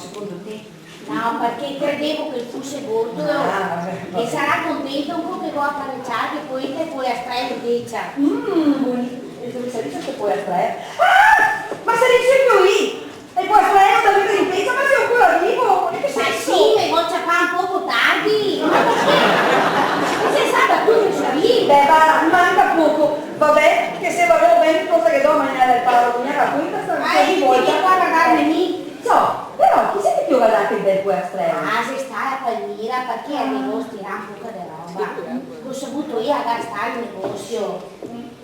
secondo te? No, perché credevo che fosse bordo e sarà contento un po' che vuoi apparecciare che poi te puoi astrare dice. Buonissimo. E dove sei che puoi astrare? Ah! Ma sei sempre qui! E puoi astrare da vita in pezza, ma sei ancora vivo? Che Ma senso? sì, mi vuoi ciappare un poco tardi! Ma perché? Sei stata tu che sapevi? Beh, ma manca poco. Vabbè, che se va bene cosa che do mangiare al paro, mi ha questa sta Ti vieni qua a guardarmi lì? So, però chi sei che ti ho guardato il bel puoi astrare? Ah, se stai a Palmira perché arrivo tirare un po' di roba. Ho saputo io a gastare il negozio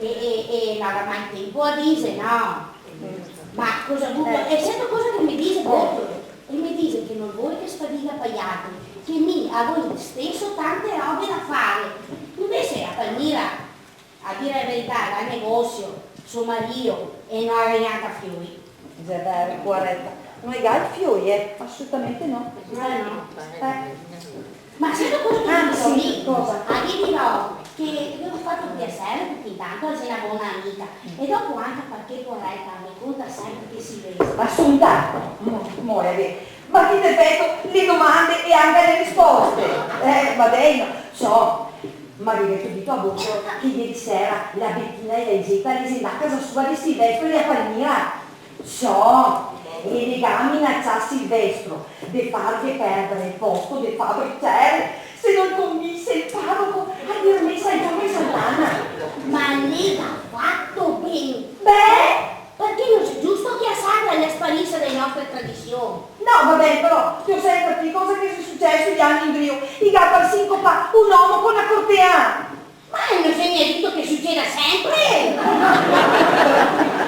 e non aveva mai tempo a dire no. Ma cosa ha avuto? E sento cosa che mi dice proprio. E mi dice che non vuoi che sfatica pagate, che mi a voi stesso tante robe da fare. Invece a Palmira, a dire la verità, dal negozio, suo marito e non aveva neanche a fiori. È vero, guarda. Non hai gai fiori, assolutamente no. Ma sai cosa che sì, mi dico? cosa? Gli dirò che io ho fatto piacere perché intanto sei una buona amica e dopo anche perché vorrei darmi conto sempre che si vede. Assunta, ma ti ripeto le domande e anche le risposte. Va bene, so. Ma vi avete detto a voi che ieri sera la Bettina e la Isetta le a casa sua di Silvestro e a Palmira. So. E i legami minaccia Silvestro di farvi perdere il posto di fabbricare se non convinse il parroco a dirmi sai come Sant'Anna. Ma lei l'ha fatto bene. Beh, perché non è giusto che a Sandra le sparisce le nostre tradizioni. No, vabbè, però ti ho sempre capito cosa che è successo gli anni in Brio. I gatti al sincopa un uomo con una cortea. Ma non si mi ha detto che succeda sempre!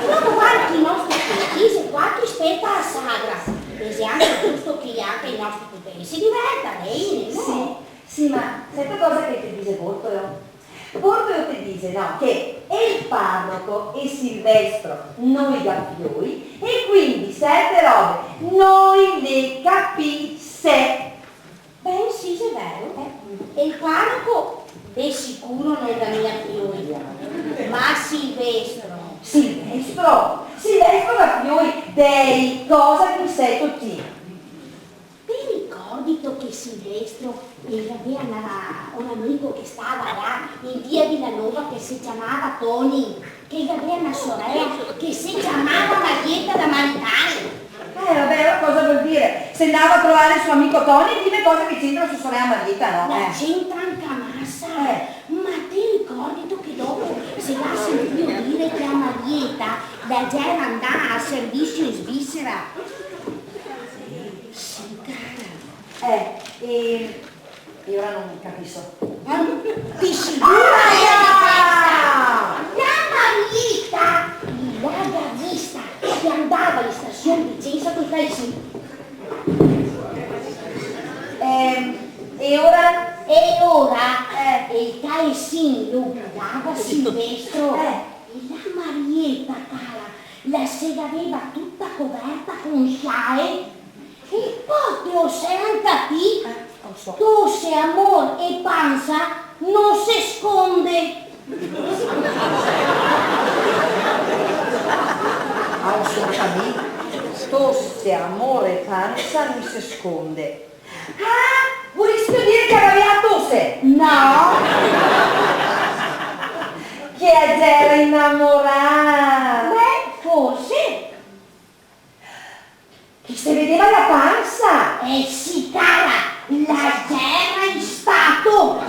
Dopo guarda i nostri figli, se qua chi spetta a sagra. E se anche giusto che anche i nostri poteri si diverta, lei, no? Sì, ma sai cosa che ti dice Bortolo? Bortolo ti dice, no, che il parroco e Silvestro noi gaffioi e quindi certe robe noi le capisse. Beh, sì, è vero. E il parroco di sicuro non è la mia figlioia, ma Silvestro la fioi dei cosa che sei tutti. Ti ricordi tu che Silvestro aveva un amico che stava là in via Villanova che si chiamava Tony, che aveva una sorella che si chiamava Marietta da Maritare? Vabbè, cosa vuol dire? Se andava a trovare il suo amico Tony, dimmi cosa che c'entra sua sorella Marietta, no? La c'entra anche massa. Ma ti ricordi tu che dopo se l'ha sentito dire che a Marietta da già era andata a servizio in Svizzera? Sì, cara. E ora non capisco. Ti sicuro? La Marietta, la gazzista, che andava in stazione di Vicenza con i sì. E ora? Il Caessin lo guardava Silvestro e la Marietta, cara, la se l'aveva tutta coperta con sciae e poi ti ho sentati, tosse, amor e panza non si sconde. Assolutamente. Tosse, amore e panza non si sconde. Vorresti dire che avevi la tosse? No. Che era innamorata. Beh, forse. Che si vedeva la panza. Sì, cara, la terra in stato.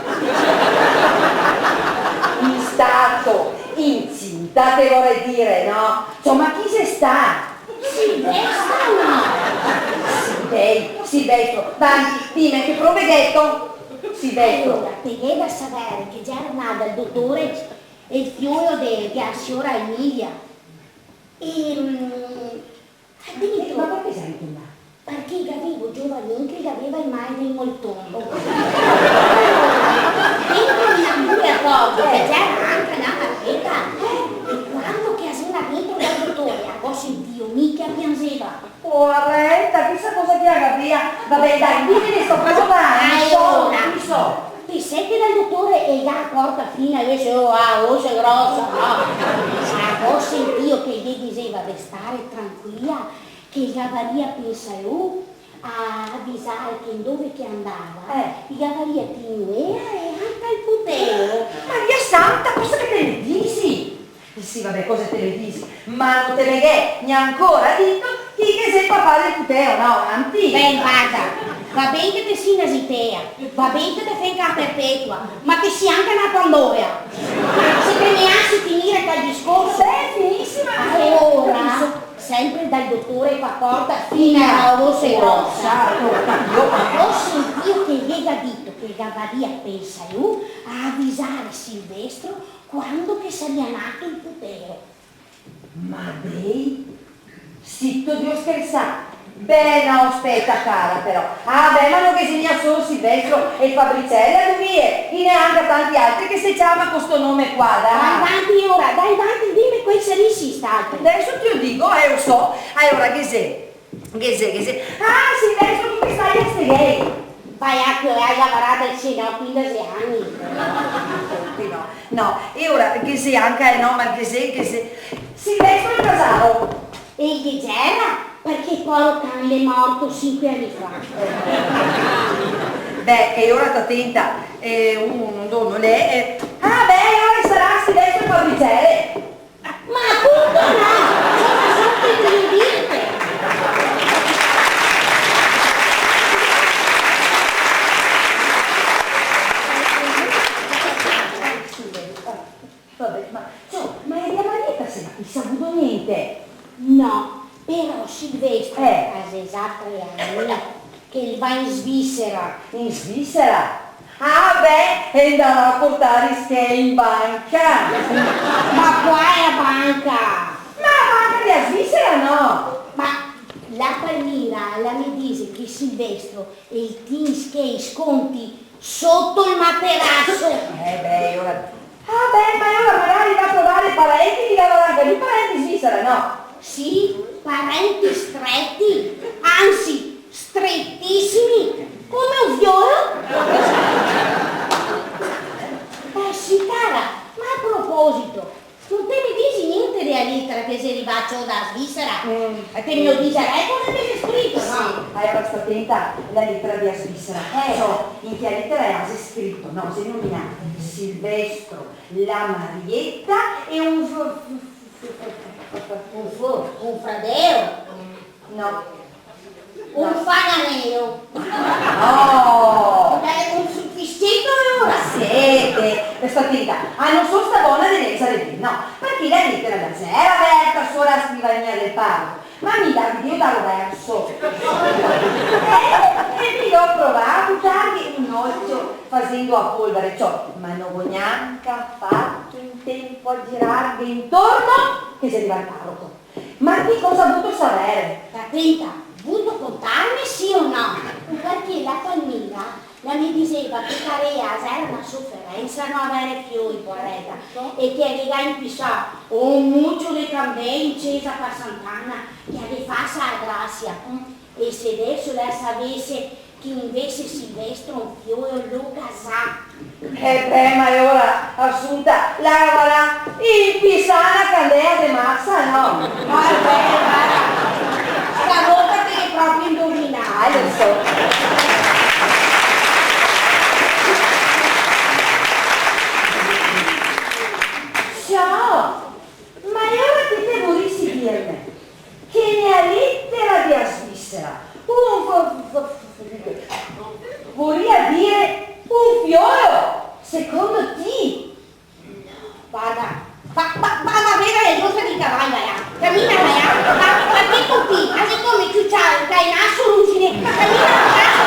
In stato, incinta te vorrei dire, no? Insomma, chi se sta? Silvestro no. Silvestro, avanti, dimmi che provvedetto? Silvestro. Allora, te da sapere che già era nato il dottore e il figlio della signora Emilia. Ma perché sei in là? Perché avevo giovanini che aveva il male del moltongo. Dentro una buia proprio, che già era anche una marchetta. E quando che asina dentro dal dottore, a cosa Dio mica piangeva. Porretta, chissà cosa ti ha via. Vabbè, dai, dimmi che sto parlando. Non so. Ti senti dal dottore e già porta fino e dice, sei grossa, no? Ma ho sentito che gli diceva di stare tranquilla, che Gavaria pensa, a avvisare che dove che andava, i cavalietti nuera e anche il puteo. Maria Santa, cosa che te ne dici? Sì, vabbè, cosa te ne dici? Ma non te ne che ne ha ancora detto chi che sei papà del puteo, no? Antico. Ben guarda, va bene che te sia una sitea, va bene che te fai perpetua, ma che sia anche una pandoia. Se te ne hai finire dal discorso, Benissima. ora, sempre dal dottore Paporta fino a voce rossa, ho sentito che gli ha detto che Gavaria pensa io a avvisare Silvestro quando che sarebbe nato il puteo. Ma dei? Zitto, Dio scherzare. Beh, no, aspetta cara però. Ah beh, ma non che segna solo Silvestro e Fabrizella, dove e neanche tanti altri che si chiama questo nome qua, Dai dai. avanti ora, dai avanti, dimmi quei sarissi stati. Adesso ti lo dico, lo so. Allora, che sei? Ah, Silvestro, tu mi stai a spiegare. Vai a che hai lavorato fino a 15 anni. No, e ora che sei anche, no, ma che sei, Silvestro è casato. E che c'era? Perché poi cane è morto 5 anni fa. Beh, e ora t'attenta, un dono lei. Ah beh, ora sarà Silvestro e Fabrizella. Ma appunto no! Sono sotto di dite! Vabbè, ma è la Marietta se non hai saputo niente. No, però Silvestro ha esatto 3 anni che va in Svizzera. In Svizzera? Ah beh, e andrà a portare ste in banca. Ma qua è la banca! Ma la banca della Svizzera no. Ma la Palmira la mi dice che Silvestro e il Teams che sconti sotto il materasso. Beh, ora... Ah beh, ma ora magari va a trovare parenti di lavorare di parenti in Svizzera, no? Sì, parenti stretti, anzi strettissimi, come un fiore. Sì, cara, ma a proposito, non te mi dici niente della lettera che sei arrivato da Svizzera? Te me lo dicerai cosa ti c'è scritto, no? Sì, allora sta attenta la lettera di Svizzera. In che lettera è scritto, no, si nomina Silvestro, la Marietta e un fradeo, no. un faganero, Oh! un sufficiente ora. Siete, sta attenta, non sono sta buona di essere no, perché la lettera da sé era aperta solo alla scrivania del parco, ma mi dà Dio dal verso. E mi ho provato anche un occhio facendo a polvere ciò, ma non ho neanche fatto in tempo a girarvi intorno che si arriva al parroco. Ma che cosa ha voluto sapere? Attenta, voluto contarmi sì o no? Perché la Palmira la mi diceva che Carea era una sofferenza non avere fiori, porretta, e che aveva impissà un muccio di candele incesa per Sant'Anna che aveva fatto la grazia. E se adesso lei sapesse che invece Silvestro un fiore lo casà. Beh, ma è ora assunta, lavorerà in pisana candela di massa, no? Guarda, stavolta che è proprio indovinare. Lo so. Ciao, ma ora ti devo dirmi che nella lettera di Svizzera vorrei dire un fiore, secondo te? Guarda, va a vedere le cose di cavallo, cammina, ma che tutti, anche come ciucciare, che hai naso lucine, cammina a casa,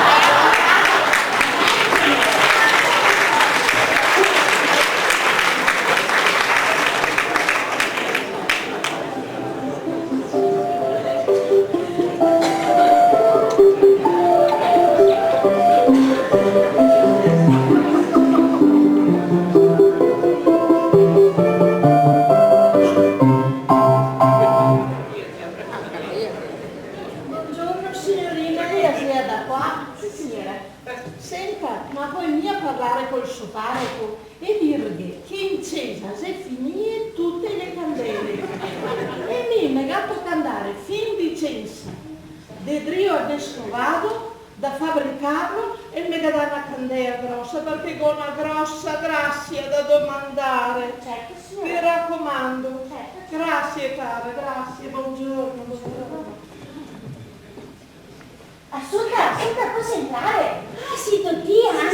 col suo parroco e dirgli che incesa se finì tutte le candele e mi è negato a andare fin di censi de Drio adesso vado da fabbricarlo e mi dà una candela grossa, perché con una grossa grazia da domandare. Certo, Mi signora. raccomando. Certo. Grazie cara, grazie, buongiorno, buongiorno. Ascolta, posso entrare? Ah sì, tutti, Anna.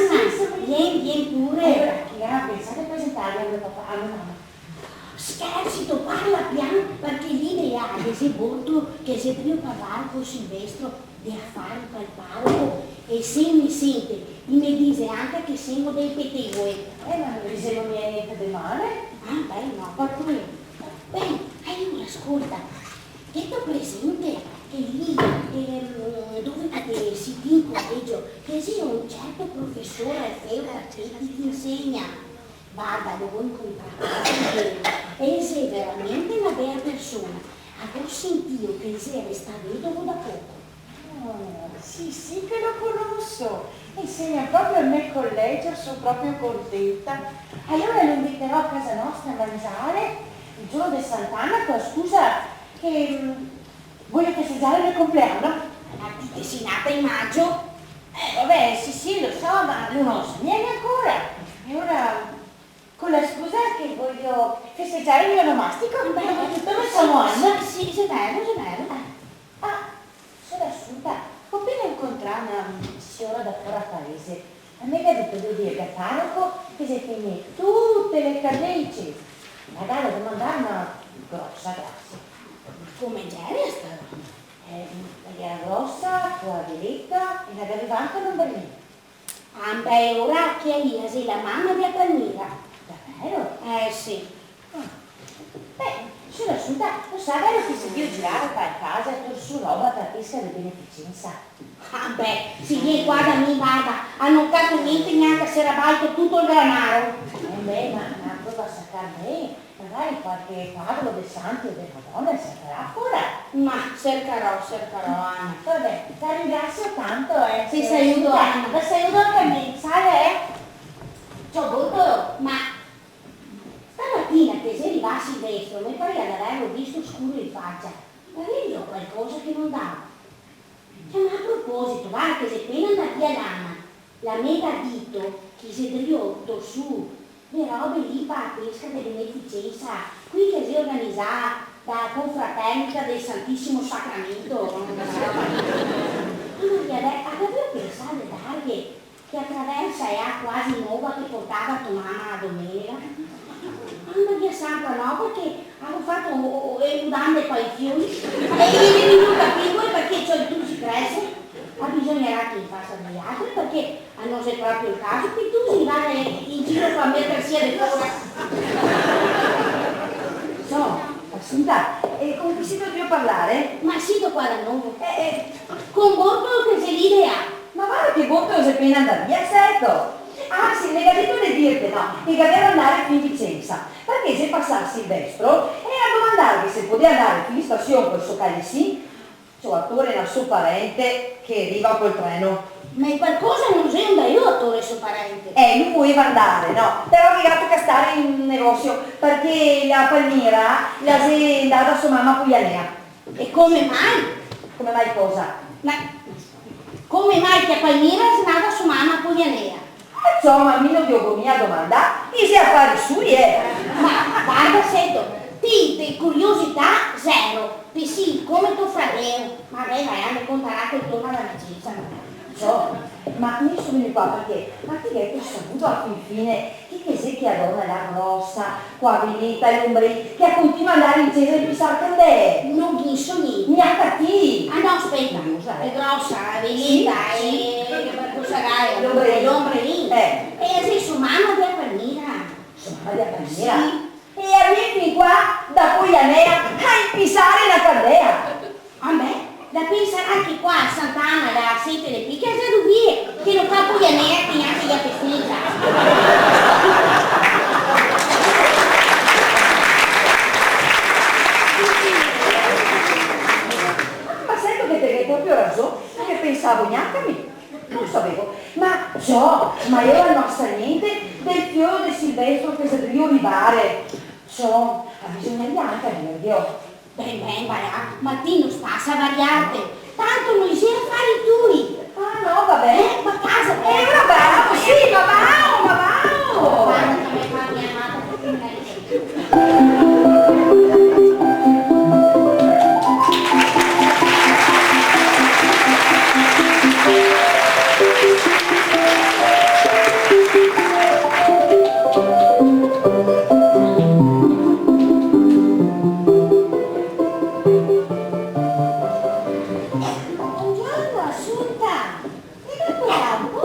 Vieni pure. Che ha pensato a presentarmi a mio papà, a mia mamma. Scherzi, tu parla piano, perché l'ideale è molto che se devo parlare con Silvestro di affari per il parroco e se mi sente, mi dice anche che siamo dei pettegoli. Ma non dicevo niente di male. Ah, beh, no, proprio io. Beh, allora ascolta, detto presente che lì dove si in collegio, che sia un certo professore Feuda che ti insegna. Guarda, devo incontrare e sei veramente una bella persona. Avevo sentito che sei resta vedovo da poco. Oh, sì, che lo conosco. Insegna proprio al mio collegio, sono proprio contenta. Allora lo inviterò a casa nostra a mangiare il giorno di Sant'Anna con la scusa che voglio festeggiare il mio compleanno. Ma che sei nata in maggio? Vabbè, sì, lo so, ma lui non lo sa niente ancora. E ora, con la scusa che voglio festeggiare il mio onomastico, dove siamo Anna? Sì, è vero. Sono assunta. Ho appena incontrato una signora da fuori a paese. A me mi ha detto di dire al parroco che si finì tutte le carnecce. Magari devo mandare una grossa grazia. Come genere sta roba? Era grossa, coaviletta e la garivante non bene. Ah, beh, ora che io sei la mamma di Palmira. Davvero? Sì. Beh, sono assunta, lo sai vero che si deve girare per casa e su roba per pesca di beneficenza. Ah, beh, si viene qua da me, guarda, hanno fatto niente neanche se era balto tutto il granaro. Beh, ma prova a saccare bene, magari qualche quadro del santo e della Madonna sarà ora. Ma cercherò, Anna. Vabbè, ti ringrazio tanto, Ti saluto, Anna. Ti saluto anche a me, sai, Ciao, Boto, ma stamattina che sei arrivato a Silvestro, mi pare di averlo visto scuro in faccia. Ma vedi qualcosa che non dava? Cioè, ma a proposito, guarda che sei appena andata via la mega dito che si è driotto su le robe lì per la pesca di beneficenza, qui che si organizza da confraternita del Santissimo Sacramento. Avevo pensato di dargli che attraversa è quasi nuova che portava tua mamma la domenica. Mamma mia santa, no, perché avevo fatto le mutande poi i fiori e gli è venuto a piccolo perché cioè, tu si cresce, ma bisognerà che li faccia gli altri perché non è proprio il caso che tu si vada in giro a mettersi alle cose. Assunta, e con chi si devo parlare? Ma sì, qua da noi. Con Borgo che sei l'idea. Ma guarda che bocca sei appena andata via, certo. Ah sì, mi ha detto di dirti no, che deve andare fin Vicenza, perché se passa Silvestro e a domandargli se poteva andare fin in stazione col suo cagliesì, suo attore era suo parente che arriva col treno. Ma in qualcosa non sei un aiuto suo parente. Lui voleva andare, no, però ha obbligato a stare in un negozio perché la Palmira la si è andata a sua mamma Puglianea. E come mai? Come mai cosa? Ma come mai che a Palmira è andata sua mamma Puglianea? Insomma, mi non devo mia domanda, i si affari sui, Ma guarda, sento, di curiosità zero, di sì, come tuo fratello, ma lei vai a raccontare che torna alla Vicenza. Ma mi sono venuto qua perché, ma ti che hai saputo a fin fine che sei che adonna la grossa, qua venita e l'ombrì, che continua ad andare in chiesa e pisare con te. Non gli so niente. Neanche a te. Ah no, aspetta, è grossa, è venita, Sì. e cosa gai? L'ombrì. E sei sua mamma di Palmira. Sua mamma di Palmira? Sì. E arrivi qua da Puglianea a impisare la candela. A me? Da pensare anche qua a Sant'Anna, da Sete le Picche, a Zeruvie, che non fa Puglianea che neanche la festeggia. Ma sento che te hai proprio ragione, che pensavo neanche a me. Non sapevo, ma io non sa niente del fiore di Silvestro che si deve olivare. Bisogna anche a dirglielo. Ben, ma ti non sta a variate. tanto noi siamo fare tu. Ah no, vabbè. Ma casa, Ma bravo, sì, ma va. guarda che mi fa mia amata perché me l'hai Buongiorno, Assunta. E dopo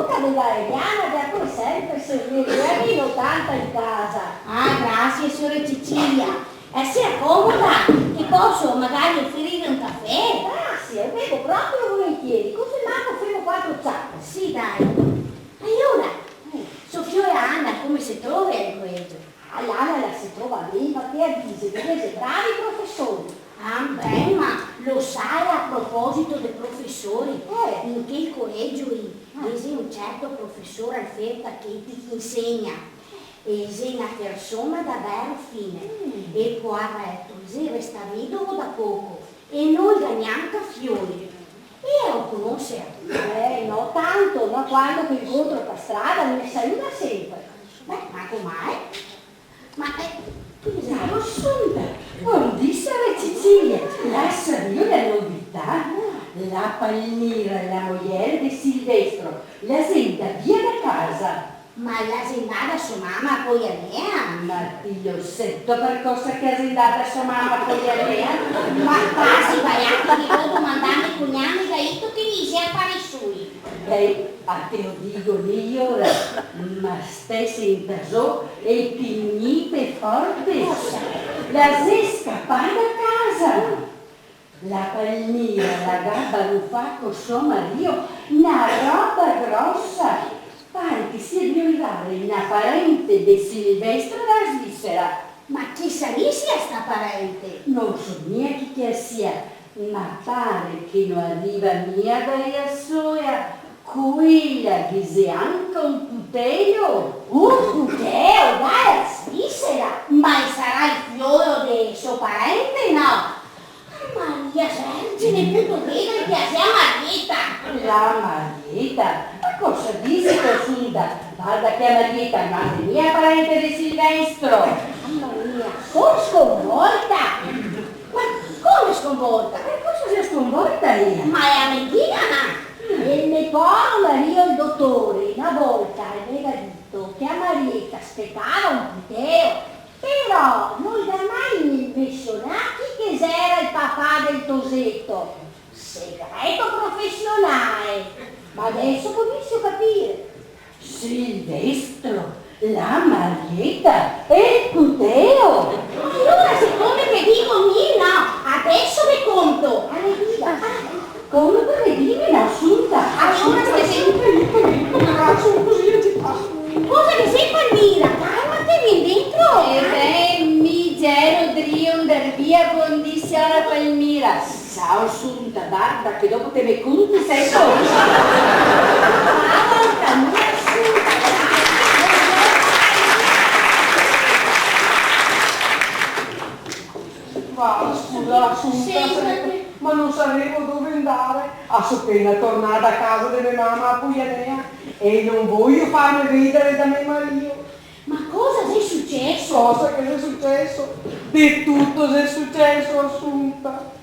tanto della Eliana che ha poi sempre servito, arrivo tanta in casa. Ah, grazie, sorella Cecilia. Si accomoda, ti posso magari offrire un caffè? Grazie, bevo proprio volentieri, così manco offrivo 4 zappe. Sì, dai. Allora, Sofia e Anna, come si trova il collegio? All'Anna la si trova bene, ma te avvisi, vedete, bravi professori. Ah, beh, ma lo sai a proposito dei professori? In che collegio esiste un certo professore Alferta che ti insegna. Esiste una persona davvero fine e può aver detto, resta vedovo da poco e non ga neanche fiori. E lo conosce? No, tanto, ma quando ti incontro per strada mi saluta sempre. Beh, ma com'è? Ma tu Sai, sai? Assunta, non disse la Cecilia, la sapere la novità? La Palmira, la moglie di Silvestro, la senta via da casa. Ma la sendata sua mamma poi a me? Ma io sento per cosa che è andata sua mamma con gli mia. Ma quasi vai anche di voi domandare ai cognami da ito che gli sia fare sui. Beh, a te lo dico lì ora, ma stai sentendo e pignite forte. La sei scappata a casa. La Palmira, la gabba lo fa con suo marito, una roba grossa. Pare che sia di arrivare una parente di Silvestro da Svizzera. Ma chi saresti a sta parente? Non so neanche chi sia, ma pare che non arriva mia dalla sua, quella che sia anche un putello. Un puteo, dai, a Svizzera! Ma sarà il figlio del suo parente, no? Maria Vergine, punto vedere che sia Marietta! La Marietta? Ma cosa dici, Assunta? Guarda che Marietta è madre mia parente di Silvestro. Mamma mia, sono sconvolta! Ma come sconvolta? E cosa sei sconvolta io? Ma è americana! Il mio povero marito il dottore una volta aveva detto che a Marietta aspettava un puteo, però non gli ha mai menzionato che era il papà del Tosetto. Segreto professionale. Ma adesso comincio a capire. Silvestro, la Marietta e il puteo. Allora, siccome che dico mi, no, adesso vi conto. Come per dirmi l'assunta? Allora, se sei... Cosa che sei Palmira? Calmati, vieni dentro. Mi gero drion der via condizione Palmira. Ciao Assunta, guarda che dopo te ne conti sei solo. Ma scusa, Assunta, ma non sapevo dove andare. Sono appena tornata a casa della mamma a Puglianea e non voglio farmi vedere da mio marito. Ma cosa sei successo? Cosa che è successo? Di tutto è successo, Assunta.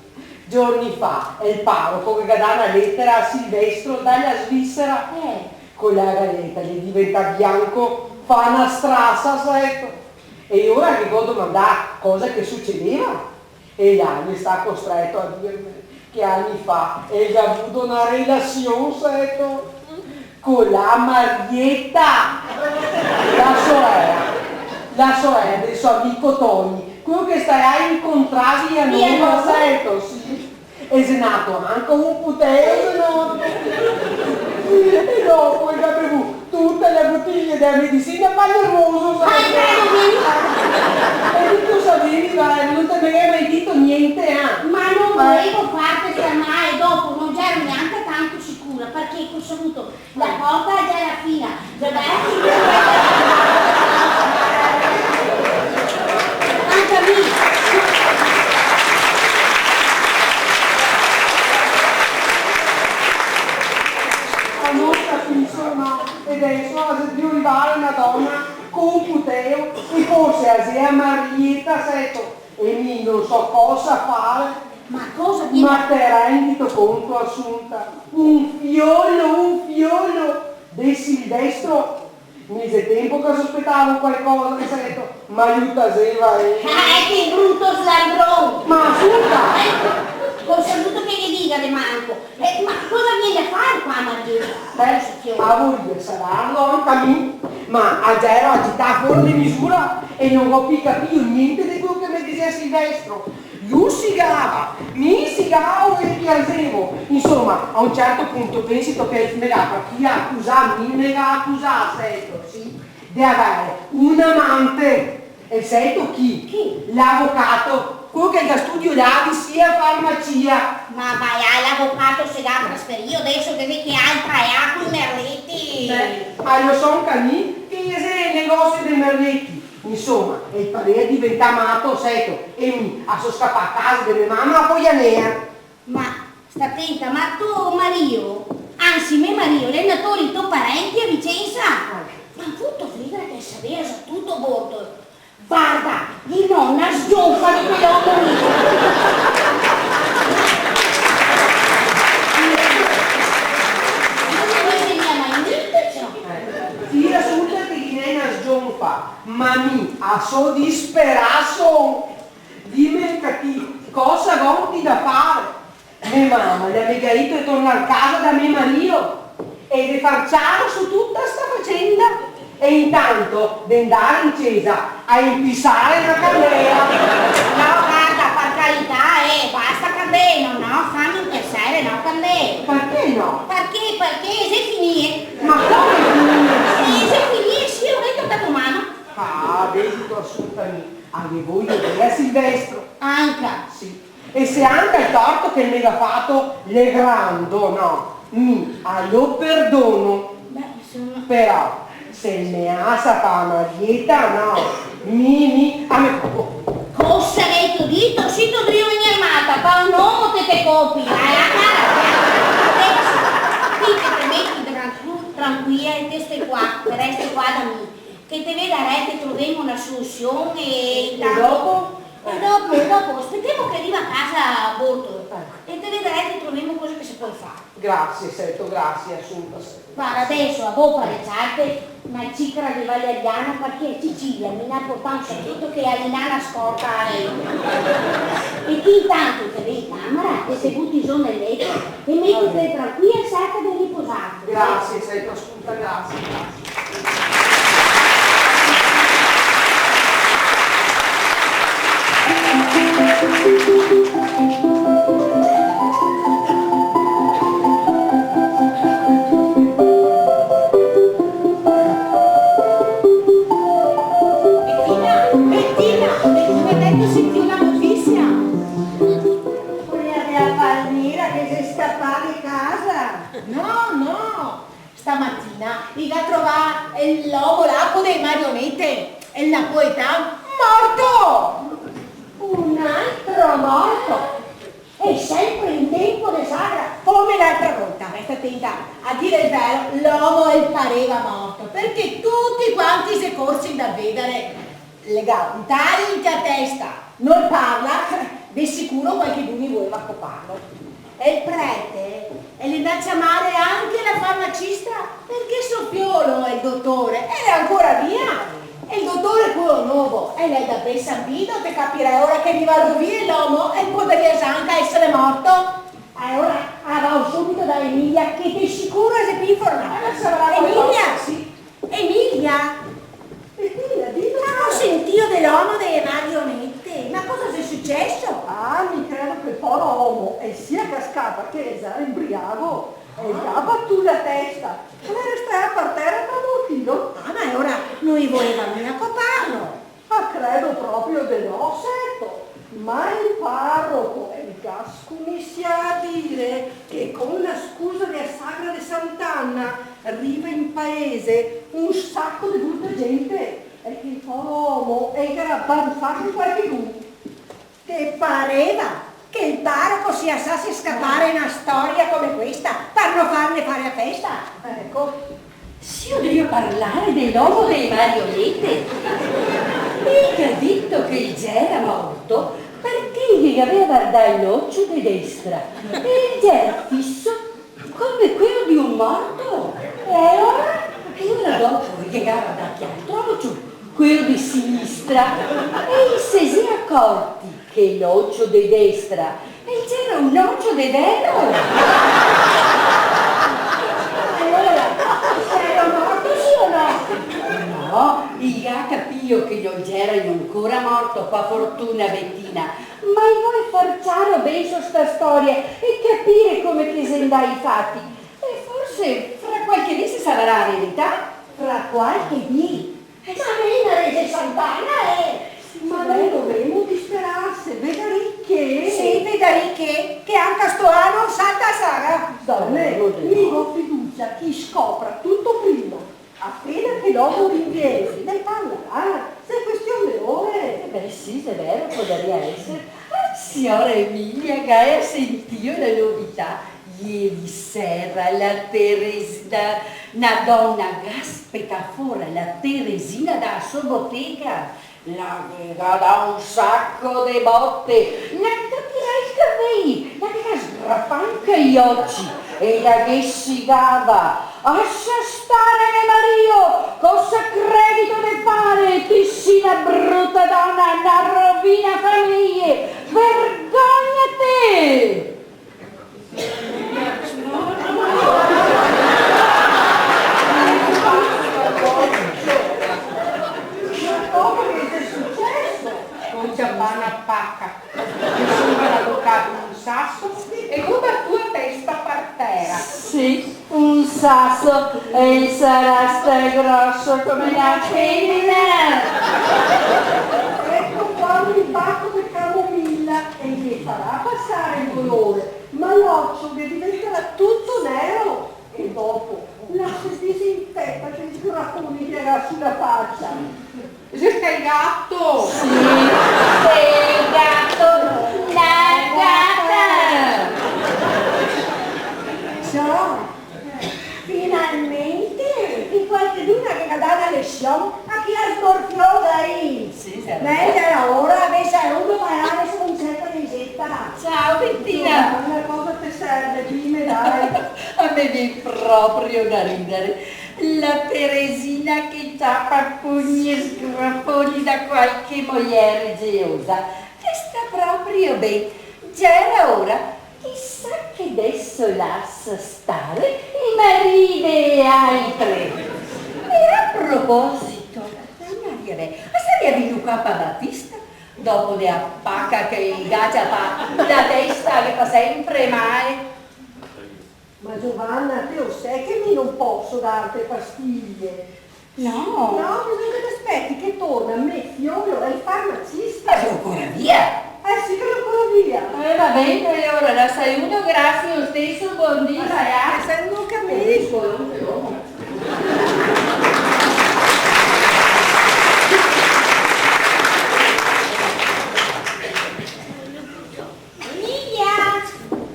Giorni fa è il parroco che dà una lettera a Silvestro dalla Svizzera. Con la galletta gli diventa bianco, fa una strassa, sai? E ora che devo domandare cosa che succedeva. E Gianni sta costretto a dirmi che anni fa egli ha avuto una relazione, sai? Con la Marietta, la sorella del suo amico Tony, quello che stai a incontrare a Nuova, sì. E se è nato anche un putello, e dopo che ha bevuto tutte le bottiglie della medicina ma nervoso, sai? E tu sapevi, non ti avevi mai detto niente, Ma non volevo farti chiamare dopo, non ero neanche tanto sicura, perché ho saputo la porta già era fina. Anche a me. a Marietta, setto, e mi non so cosa fare. Ma cosa viene? Ma te rendi conto, Assunta? Un fiolo di Silvestro. Mise tempo che sospettavo qualcosa, che setto, ma aiutaseva Che brutto sladrone! Ma Assunta! Col saluto che gli dica De Manco. Ma cosa viene a fare qua, Marietta? A voi saranno anche a me, ma a zero agitare fuori di misura e non ho più capito niente di quello che mi diceva Silvestro. Lui sigava, mi sigavo e piangevo. Insomma, a un certo punto pensi che mi ha accusato, mi ha accusato, sì, di avere un amante. E sai tu chi? Chi? L'avvocato, quello che da studio là sia farmacia. Ma vai, l'avvocato si va a trasferire adesso che vedi che altra è acqua i merletti. Lo son cani che è il negozio dei merletti. Insomma, il parere diventa amato, setto, e mi ha scappato a casa di mia mamma a Poianea. Ma sta attenta, ma tuo Mario, anzi mio Mario, lei è nato il tuo parenti a Vicenza? Ma tutto frega che sapeva sa tutto bordo. Guarda, di nonna sgionfa di quell'uomo lì. Non mi veniva mai niente ciò. Sì, assunta che chi ne è sgionfa, ma mi ha so disperato. Dimmi cosa gonti da fare. Mia mamma gli ha megaito di tornare a casa da mio marito e di far ciaro su tutta sta faccenda. E intanto di andare in chiesa a impissare una candela. No, guarda, per carità, basta candela, no? Fammi un piacere, no candela. Perché no? Perché se finì. Ma come finire? Se finì, sì, ho detto che domani. Ah, vedi tu assolutamente. Avevo io a Silvestro. Anche. Sì. E se anche il torto che mi ha fatto le grando, no? Lo perdono. Beh, insomma. Però se me ha sapata Marietta, no? A me Cosa hai tu detto? Se tu devi venire armata, pa un uomo te copi, hai la cara. Qui te metti tranquilla e te stai qua, resti qua da me. Che te vedrai che troviamo una soluzione e dopo? E dopo, aspettiamo che arriva a casa a bordo e te vedrai che troviamo cose che si può fare. Grazie, Setto, grazie, Assunta. Guarda, adesso a voi pareggiate, ma il cicra di Valeriana perché Cecilia mi ha portato un saluto che Alinana scorta e chi intanto te in camera e se butti giù nel letto e mettete tranquilla e cerca di riposare. Grazie, Setto, Assunta, grazie. Stamattina mi va a trovare l'uomo lapo dei marionette e il napoletano morto! Un altro morto! E sempre in tempo di sagra! Come l'altra volta, resta attenta, a dire il vero, l'uomo il pareva morto, perché tutti quanti si corsi da vedere legato un taglio a testa, non parla, di sicuro qualche d'uni voleva coparlo. E il prete e le da chiamare anche la farmacista perché Soffiolo è il dottore ed è ancora via. E il dottore è quello nuovo e lei da ben sapito che capirà ora che mi vado via l'uomo e potrebbe anche essere morto. Allora vado subito da Emilia che di sicuro è più informata. Emilia? Sì. Emilia? Ho sentito dell'uomo delle marionette. Ma cosa è successo? Ah, mi credo che il povero uomo è sia cascato a chiesa, embriago, e gli ha battuto la testa. E resta per terra travoltito. Ah, ma ora lui voleva mica coparlo. Ah, credo proprio di no, certo. Ma il parroco e il casco mi si ha a dire che con la scusa della sagra di Sant'Anna arriva in paese un sacco di brutta gente e che il povero uomo era banfato in qualche lume. Che pareva che il parroco si assasse scappare una storia come questa per non farne fare a festa. Ecco. Se io devo parlare dell'uomo delle marionette, mica capito che il Ge era morto perché gli aveva dato l'occhio di destra e il Ge era fisso come quello di un morto. E ora dopo gli aveva dato l'altro occhio, quello di sinistra, e se si è accorti che l'occhio di destra e c'era un occhio di vero. Era morto, sì o no? No, il ha capito che non c'era ancora morto, per fortuna Bettina, ma vuoi forzare bene su sta storia e capire come che se andai i fatti. E forse fra qualche mese sarà la verità. Fra qualche dì. Ma Marina Rese Sant'Anna Ma non dovremmo disperarsi, vedrai che... Sì, vedrai che anche a sto anno Santa Sara. Donne, mi do fiducia, chi scopra tutto prima, appena che l'uomo rinviene, ne parlerà, se è questione d'ore. Beh sì, è vero, potrebbe essere. Signora Emilia, che hai sentito la novità? Ieri sera la Teresina, una donna gaspeta fuori, la Teresina da sua bottega, la vega da un sacco di botte, la capirai i capelli, la che sgraffa anche gli occhi e la che si dava. Lascia stare che Mario, cosa credito di fare? Ti sei una brutta donna, una rovina famiglie, vergognati! Non c'è una pacca, nessuno era toccato un sasso e con la tua testa per terra. Sì, un sasso e sarà sta grosso come una femmina. Ecco qua un impatto di camomilla e gli farà passare il dolore, ma l'occhio che diventerà tutto nero e dopo la si disinfetta che sgraffoni che ha sulla faccia. Se stai gatto! Sì, sei il gatto, la gatta. Ciao. Finalmente di qualcuno che ha dato la lezione a chi ha sborfiosa ahí. Sì, Meglio era ora che saluto magari su un certo risetta. Ciao Bettina. Una cosa ti serve, dimmi dai. A me viene proprio da ridere. La Teresina che tappa pugni e sgraffoni da qualche mogliere geosa. Che sta proprio bene. Già era ora. Chissà che adesso lascia stare i mariti e altri. E a proposito, Maria Beh, sarebbe venuto qua a Battista? Dopo la pacca che il gaccia fa, la testa che fa sempre mai. Ma Giovanna, te lo sai che mi non posso darti pastiglie. No. No, bisogna che aspetti che torna a me Fiolo dal farmacista. Ma sono ancora via. Sì, che lo ancora via. Va bene, e ora la saluto, grazie lo stesso, buon dì, ragazzi. Sei un capisco.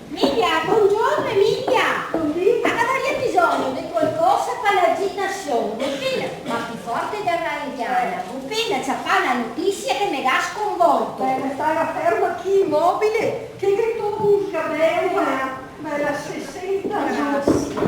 Emilia, buongiorno Emilia. Così? Avrei bisogno di qualcosa per la gimnazione, ma più forte della indiana. Appena c'è la notizia che mi ha sconvolto. Beh, stai ferma qui immobile, che tu busca bella 60 giorni.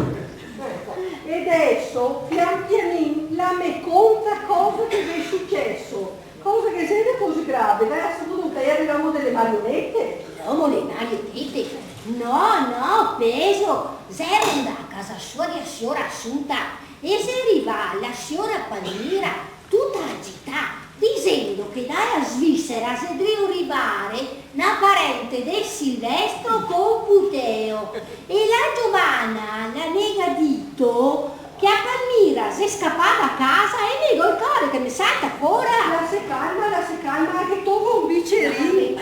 E adesso, pian pianino, la me conta cosa che vi è successo. Cosa che siete così grave, adesso tu non te arriviamo delle marionette. No, le marionette. No, peso. Zero da casa sua di signora Assunta. E se arriva la signora Palmira, tutta agitata, dicendo che dalla Svizzera si deve arrivare una parente del Silvestro con Puteo. E la Giovanna la nega dito che a Palmira si scappava a casa e mi ricordo che mi salta fuori. La se calma, che tu un bicerino.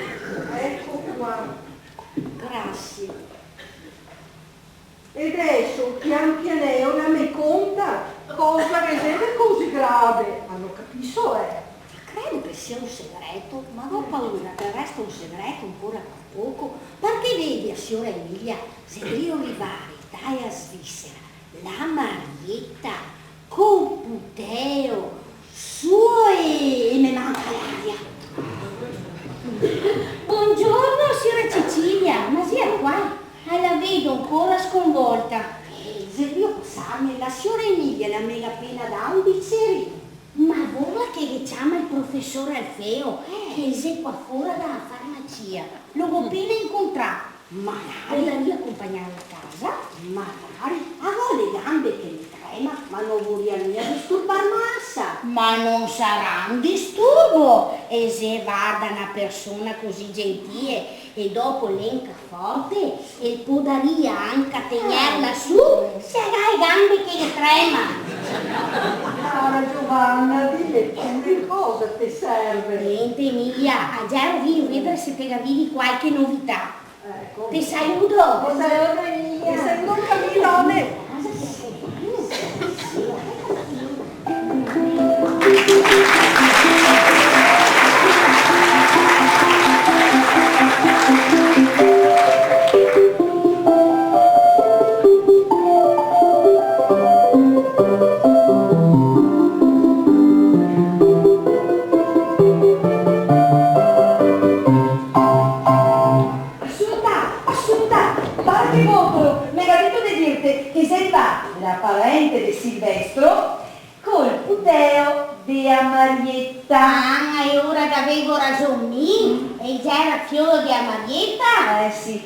Ecco qua. Grazie. E adesso, pian pianino, la me conta cosa che siete così grave. Ma non capisco, Credo che sia un segreto, ma ho paura che resta un segreto ancora per poco, perché vedi a signora Emilia, se devo arrivare dalla Svizzera, la Marietta, con Puteo, suo e mi manca l'aria. professore Alfeo, che è qua fuori dalla farmacia. Lo vuoi appena incontrato. Magari accompagnare a casa? Magari avevo le gambe che mi trema, ma non vorrei mica disturbar massa. Ma non sarà un disturbo. E se guarda una persona così gentile e dopo lenca forte e podaria anche tenerla su, sarà le gambe che le trema. Cara Giovanna, dille pure cosa ti serve. Niente Emilia, a già voglio vedere se te avevi qualche novità. Ecco. Ti saluto. Ti saluto Emilia. Ti saluto Camillone. La parente di Silvestro col puteo di Marietta. Ah, e ora che avevo ragione, e già era fiore di Marietta? Sì,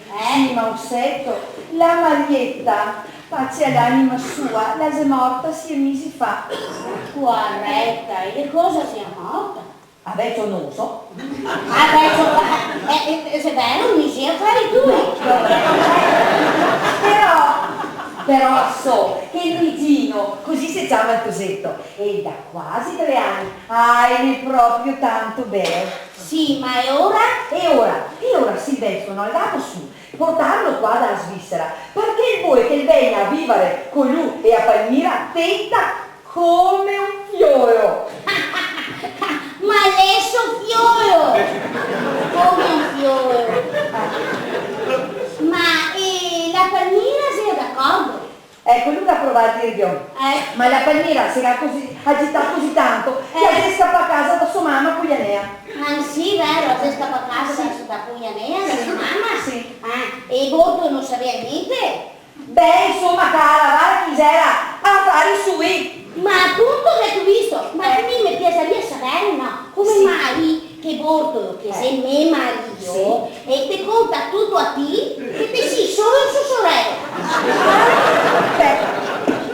ma un setto. La Marietta, pace all'anima sua, la è morta 6 mesi fa. Corretta, e che cosa sia morta? Adesso non lo so. Adesso, se vero, mi sia fare tu. Però so che Luigino, così si chiama il cosetto, e da quasi 3 anni, proprio tanto bene. Sì, ma è ora? E ora Silvestro non è dato su, portarlo qua dalla Svizzera, perché vuoi che venga a vivere con lui e a Palmira tenta come un fiore. Ma adesso fiore! Come un fiore! Ma la Palmira si è d'accordo? Ecco, lui l'ha provato a dirglielo. Ma la Palmira si era così agitata così tanto che si scappa a casa da sua mamma Puglianea. Ah sì, vero, si scappa a casa da Puglianea, da sua mamma? Sì. E Borto non sapeva niente? Beh, insomma, cara, va chi era a fare i suoi. Ma appunto che tu visto, ma mi piacerebbe sapere, no? Come mai che Bortolo, che sei me marito, e ti conta tutto a te, che ti si solo sua sorella?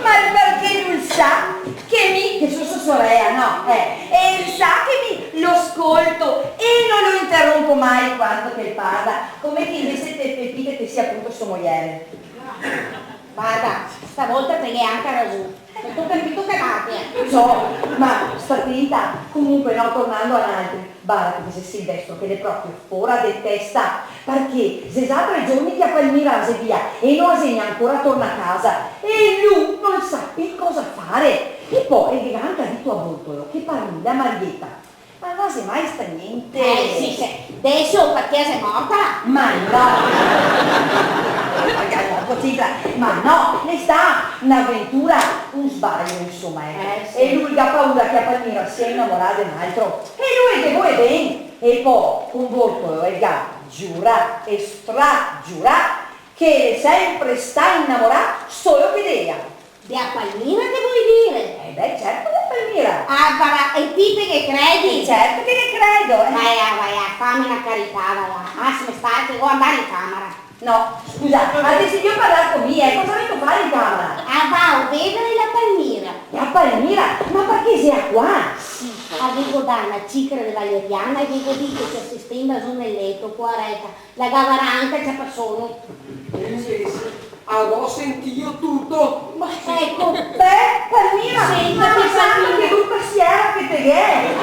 Ma perché lui sa che sono sua sorella, no? E lui sa che lo ascolto e non lo interrompo mai quando che parla, come che invece te pepite che sia appunto sua moglie. Guarda, stavolta te ne hai anche ragione. Mi tocca darti. So, ma sta attenta, comunque no, tornando all'altro, bada che dice Silvestro che è proprio fuori di testa, perché se già 3 giorni che a Palmira se via e non segna ancora torna a casa e lui non sa cosa fare. E poi è gigante di tua Bortolo, che parli da Marietta. Ma non se mai sta niente. Sì. Adesso perché sei morta? Ma no, ne sta un'avventura, un sbaglio insomma. E lui ha paura che a Palmira sia innamorato di un altro. E lui che vuole bene. E poi un Bortolo e giura e stragiura che sempre sta innamorato solo che lei. Di a Palmira che vuoi dire? Beh, certo di Palmira. E tipe che credi? Certo che ne credo. Vai a, fammi una carità, vai a. Se mi stai, devo andare in camera. No, scusa, adesso io parlare con me, cosa vengo a fare in camera? Va a vedere la Palmira. E a Palmira? Ma perché sei qua? Sì, avevo da una cicra di valeriana e avevo detto che si stenda su nel letto, qua retta, la gavaranca c'è per solo. Sì. Avevo sentito tutto. Ma ecco, Palmira, ma mi sa che tutta sera che te è.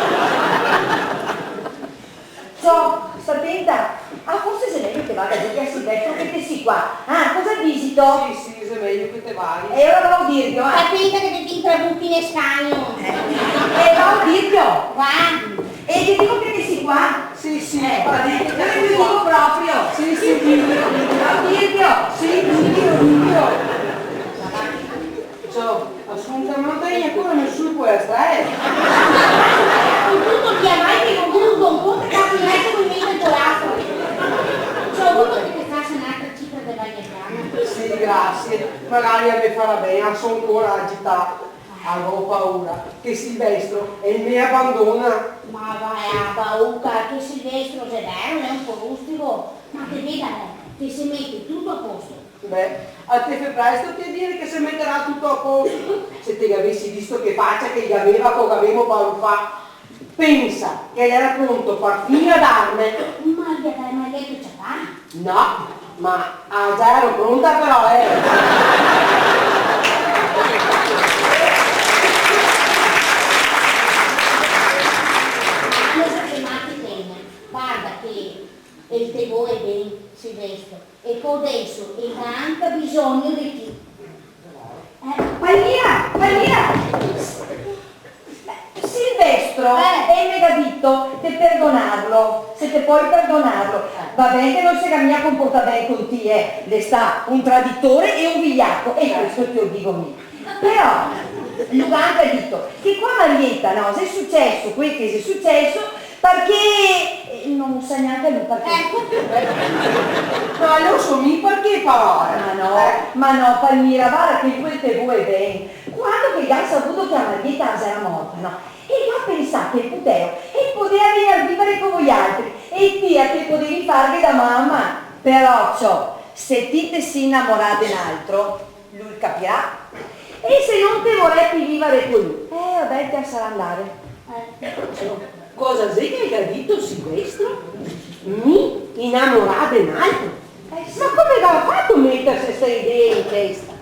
So, sta attenta. Forse se lei che va a dire a Silvestro che te si qua. Cosa visito? Sì, se meglio che te vai. E ora vado a dirglielo, Attenta che ti trabucchi in scagno. E vado a dirglielo. Va. E ti dico che te si qua? Sì, io ti dico proprio. Sì, Vado a dirglielo. Dio. So, assolutamente ancora nessuno può essere. Tutto chiamai che non vedo un po' che cazzo non è che mi metto l'altro. C'ho avuto che ti faccia un'altra cifra della valeriana. Sì, grazie. Magari a me farà bene, sono ancora agitata. Avevo paura che Silvestro e me abbandona. Ma vai a bauca, che Silvestro Severo è un po' rustico, ma che veda, che si mette tutto a posto. Beh, a te fai presto ti dire che si metterà tutto a posto. Se te avessi visto che faccia che gli aveva con avevo paura fa, pensa che era pronto a far fine ad arme. Ma gli hai mai detto c'è fa? No, ma già ero pronta però, Guarda che il te vuoi ben Silvestro e poi adesso e anche bisogno di chi. Palmira! Silvestro è megadito di perdonarlo, se te puoi perdonarlo. Va bene che non si mia comporta bene con te, le sta un traditore e un vigliacco, e questo te lo dico io. Però, lui ha anche detto che qua Marietta, no, se è successo quel che è successo, perché non sa neanche lui perché. Ma lo so mi perché parole? Ma no, Palmira, guarda che quel te vuoi bene. Quando che ha saputo che Marietta era morta, no? E ha pensato che potevo e poteva venire a vivere con voi altri e te che potevi fare da mamma. Però ciò, se ti te si innamorate di un altro, lui capirà. E se non te vorresti vivere con lui, vabbè, te sarà andare. Cosa sei che hai detto Silvestro? Mi innamorare un altro? Ma come aveva fatto a mettersi questa idea in testa?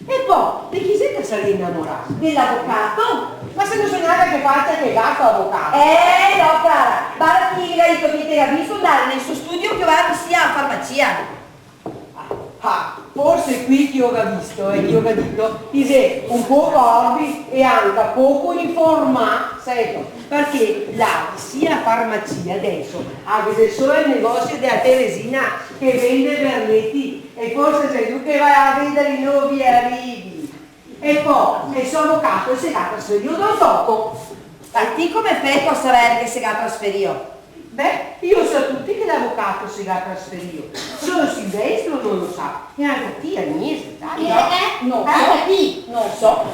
E poi, di chi sei che sarei innamorato? Dell'avvocato? Ma se non sognava che faccia che gatto avvocato? No, cara, guarda che mi ha detto che ti ha visto andare nel suo studio che va sia a farmacia. Forse qui chi ho visto e chi ho detto ti sei un po' orbi e anche poco informato, perché là sia farmacia adesso avete solo il negozio della Teresina che vende vermetti e forse sei tu che vai a vendere i nuovi arrivi e poi il suo avvocato si è trasferito da poco. E ti come fai a sapere che si è trasferito? Beh, io so tutti che l'avvocato si va a trasferire, solo Silvestro non lo sa, e anche te Agnese, sai? Non so.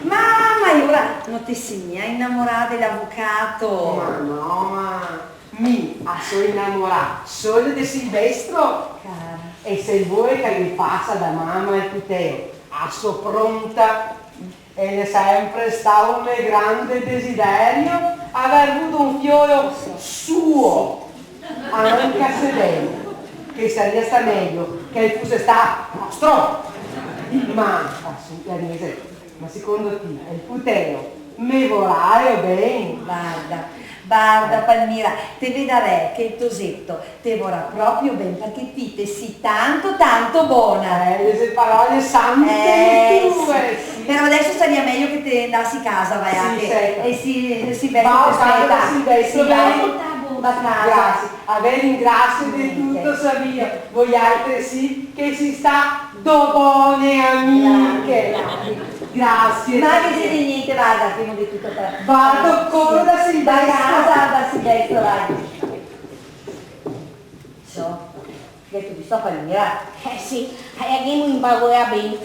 Ma io ora non ti segni a innamorare dell'avvocato. Ma no, mi sono innamorato solo di Silvestro. Cara. E se vuoi che mi passa da mamma e tuteo, so pronta. E è sempre stato un mio grande desiderio aver avuto un figlio suo, anche a sedere, che sarebbe stato meglio che fosse stato nostro. Ma secondo te, il puteo, me vorrai bene? Guarda Palmira, te vedrei che il tosetto te vorrà proprio bene perché te sei tanto buona. Le parole sante tue. Sì. Però adesso sarebbe meglio che te andassi a casa, vai anche. E si becca Silvestro, va a casa. Grazie, a ve ringrazio di tutto Sabia, voi altri sì che si sta buone amiche. Grazie. Ma che siete niente, guarda, prima di tutto per... Vado con da Silvestro. Da Silvestro, vai. So, detto di sto Palmira. Sì, abbiamo in bagoia bene.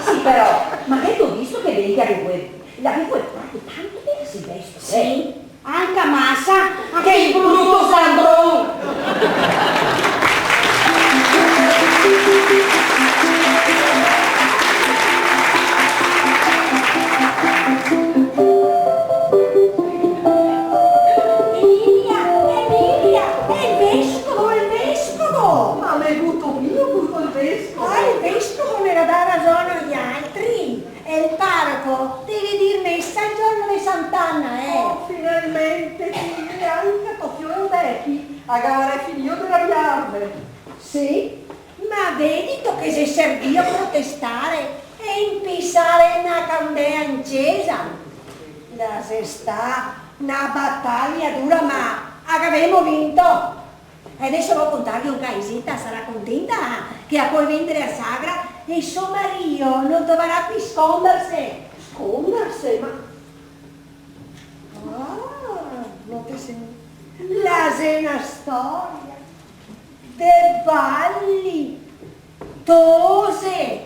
Sì, però, ma che tu ho visto che vedi che l'avevo fatto tanto bene Silvestro. Sì, anche massa. Che il brutto Sandro! Ma l'hai avuto io con il vescovo? Il vescovo me la dà ragione agli altri. E il parroco deve dirmi San Giorno di Sant'Anna, Finalmente figli anche Tokyo Becchi a gara figlio della Viarde. Sì, ma vedi tu che si servì a protestare e impissare una candela in chiesa. La sesta, una battaglia dura, ma abbiamo vinto. E adesso devo contarvi un caesita, sarà contenta che a poi vendere a Sagra e il suo marito non dovrà più scondersi. Scondersi, ma... Non ti senti? La sena storia, de balli, tose,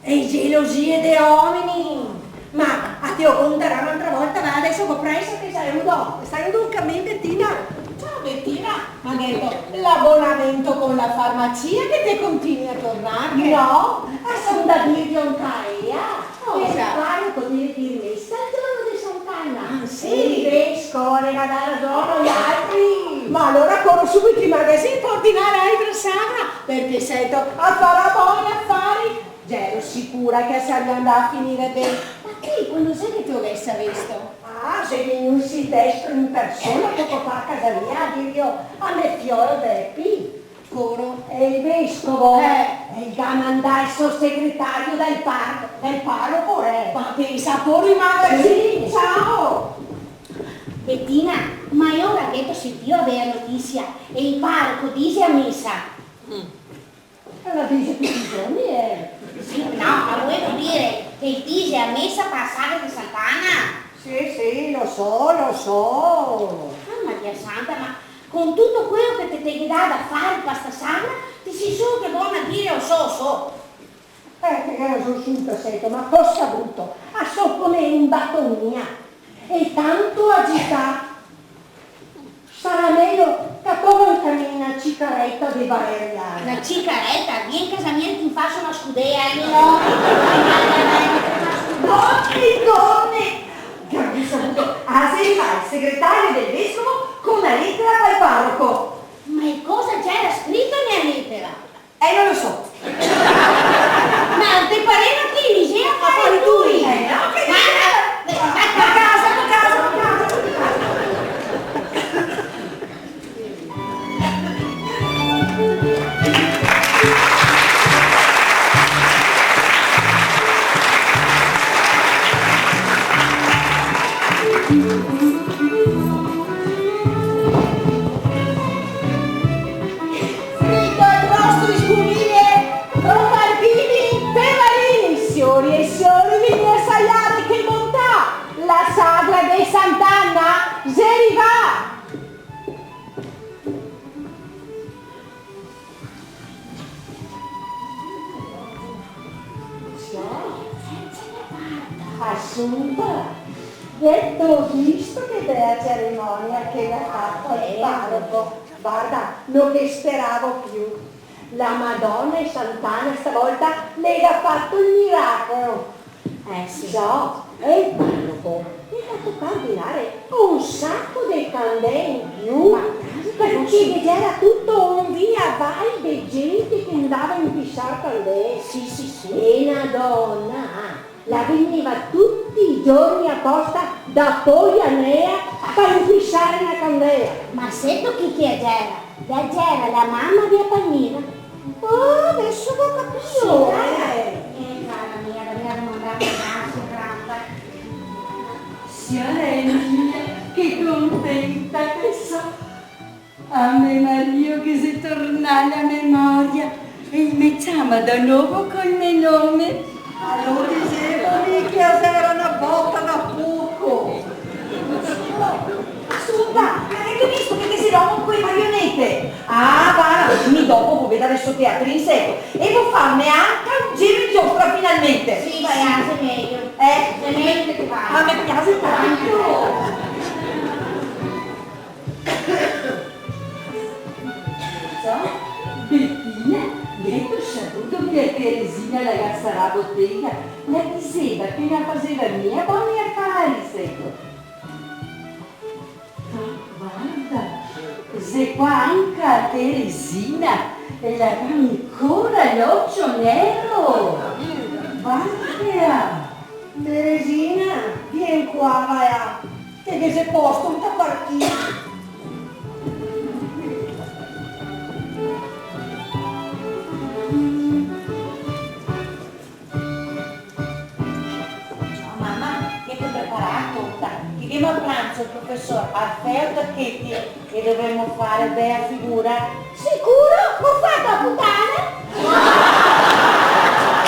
e gelosie dei uomini. Ma a te lo conterò un'altra volta, va adesso ho preso che saluto. Saluto a me, Bettina. Ciao Bettina, ma detto l'abbonamento con la farmacia che te continui a tornare? No, sono da dirgli un paia. Cosa? Il parroco deve dirmi, sta il giorno di Sant'Anna. Ah, sì? Il vescovo, le cadara sono gli altri. Ma allora corro subito in magazzino per ordinare la sagra, perché sento a fare buoni affari. Già ero sicura che sarebbe andata a finire bene. Ma che, quando sei che ti ho messa visto? Ah, se vieni Silvestro in persona poco fa a casa mia a dirgli a me fiore Beppi. Coro. E il vescovo è il gamandà, il sottosegretario del parroco, Ma pensa fuori in magazzino. Sì, ciao! Bettina, ma io ora detto se Dio aveva notizia e il parroco dice a messa. E la dice tutti i giorni, Sì, no, ma volevo dire che dice a messa passare di Sant'Anna. Sì, lo so. Mamma mia santa, ma con tutto quello che ti devi dare da fare questa sagra, ti si su che buona dire o so. Che era sul sunto sento, ma cosa brutto, so come in batonia, e tanto agitato. Sarà meglio che come cammina una cicaretta di valeriana. Una cicaretta, vieni in casa mia e ti faccio una scudea, Notti donne! Che ho ricevuto Asima, il segretario del vescovo, con una lettera dal parroco. Ma che cosa c'era scritto nella lettera? Non lo so. Ma ti pareva che mi a fare tu? No, che Ma a casa. Fritto al rosto di spumine, trombardini, pevalini, signori e signori, vieni a assaiare che bontà! La sagra di Sant'Anna, va! Assunta, detto visto che bella cerimonia che l'ha fatto il parroco. Guarda, non che speravo più. La Madonna e Sant'Anna stavolta le ha fatto il miracolo. sì. No, e il parroco mi ha fatto cardinare un sacco di candele in più, perché era tutto un via vai di gente che andava in pissar candele. Sì. E una donna la veniva tutti i giorni apposta da Poglianea per infissare una candela. Ma sento chi è Gera? La Gera, la mamma di Apanina. Oh, adesso l'ho capito. Cara mia, la mia domanda grazie, grande. Sorella, che contenta che sono. A me Mario che si torna alla memoria e mi chiama da nuovo col mio nome. Allora dicevo che era una botta da poco. Assunta, avete visto che si rompono quei marionette? Guarda, mi dopo può vedere questo teatro in secco e può farne anche un giro in giostra finalmente. Sì, vai, è meglio. È meglio che ti vai. A me piace tanto. Bettina, detto saluto mia Teresina, la ragazza della bottega, la diceva che la faceva mia buoni affari, secco. Guarda, se qua anche a Teresina la ancora l'occhio nero. Guarda. Teresina, vieni qua, vai, che sei posto un partita. Prima pranzo il professor Alfredo Tacchetti e dovremmo fare bella figura. Sicuro? Ho fatto la puttana?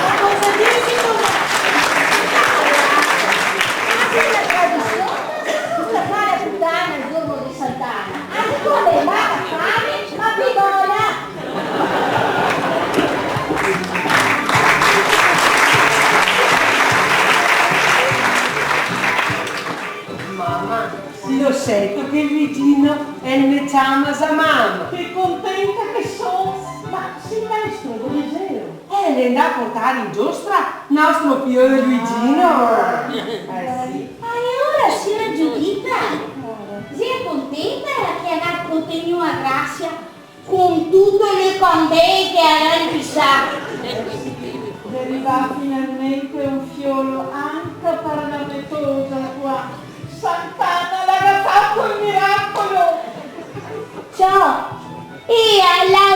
Ma cosa dici tu? Ma c'è la tradizione? La fare la puttana il giorno di Sant'Anna. Anche come va a fare? Ma piccola! Mamma, sì, lo sento che il vicino è ne chiama sa mamma. Che contenta che sono! Ma Silvestro, dove sei? Le andrà a portare in giostra nostro figlio Luigino. Sì. Ma e ora, signora Giuditta, sei contenta che ha dato tegno a Grazia con tutte le candele che ha fissato? Arriva finalmente un fiolo anche paranametosa qua. Sant'Anna l'ha fatto il miracolo! Ciao! E alla